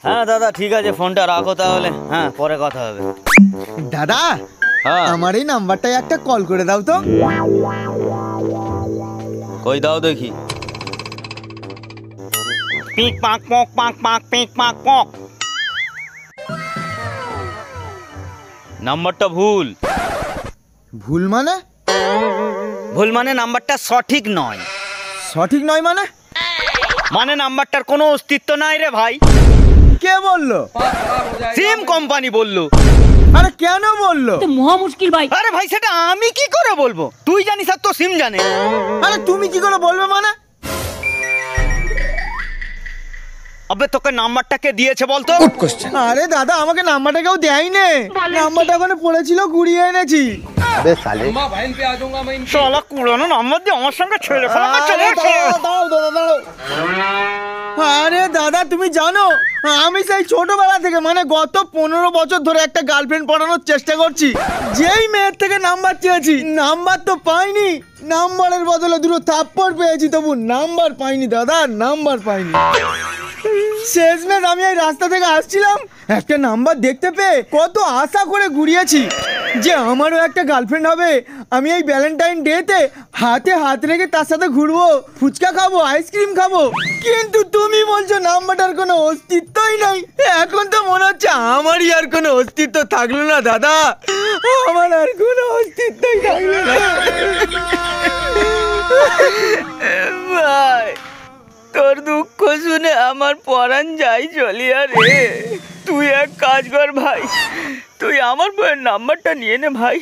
হ্যাঁ দাদা ঠিক আছে, ফোনটা রাখো তাহলে, হ্যাঁ পরে কথা হবে। দাদা হ্যাঁ আমার এই নাম্বারটায় একটা কল করে দাও তো। কই দাও দেখি। পিক পাক পক পাক পাক পিক পাক পক। নাম্বারটা ভুল। ভুল মানে? ভুল মানে নাম্বারটা সঠিক নয়। সঠিক নয় মানে? মানে নাম্বারটার কোনো অস্তিত্ব নাই রে ভাই। কে বললো? সিম কোম্পানি বললো। আরে কেন বললো? মহা মুশকিল ভাই। আরে ভাই সেটা আমি কি করে বলবো? তুই জানিস আর তো সিম জানে। আরে তুমি কি করে বলবে মানে? আবে তোকে নাম্বারটা কে দিয়েছে বলতো? আরে দাদা আমাকে নাম্বারটা কেউ দেয়নি, নাম্বারটা ওখানে পড়েছিল কুড়িয়ে এনেছি। শালা কুড়ানো নাম্বার দিয়ে আমার সঙ্গে ছেলে খেলা করছে। আরে দাঁড়াও দাদা দাঁড়াও। আরে দাদা তুমি জানো আমি সেই ছোটবেলা থেকে মানে গত 15 বছর ধরে একটা গার্লফ্রেন্ড পড়ানোর চেষ্টা করছি। যেই মেয়ের থেকে নাম্বার চেয়েছি নাম্বার তো পাইনি, নাম্বারের বদলে দুটো থাপ্পড় পেয়েছি, তবু নাম্বার পাইনি দাদা, নাম্বার পাইনি। শেষমেশ আমি এই রাস্তা থেকে আসছিলাম, একটা নাম্বার দেখতে পেয়ে কত আশা করে ঘুরিয়েছি যে আমারও একটা গার্লফ্রেন্ড হবে, আমি এই ভ্যালেন্টাইন ডেতে হাতে হাত রেখে তার সাথে ঘুরবো, ফুচকা খাবো, আইসক্রিম খাবো, কিন্তু তুমি বলছো নাম্বারটার কোনো অস্তিত্বই নাই। এখন তো মনে হচ্ছে আমারই আর কোনো অস্তিত্ব থাকলো না দাদা, আমার আর কোনো অস্তিত্বই থাকলো না। ভাই তোর দুঃখ শুনে আমার পরাণ যাই চলিয়া রে। তুই এক কাজ কর ভাই, তুই আমার বইয়ের নাম্বারটা নিয়ে নে ভাই।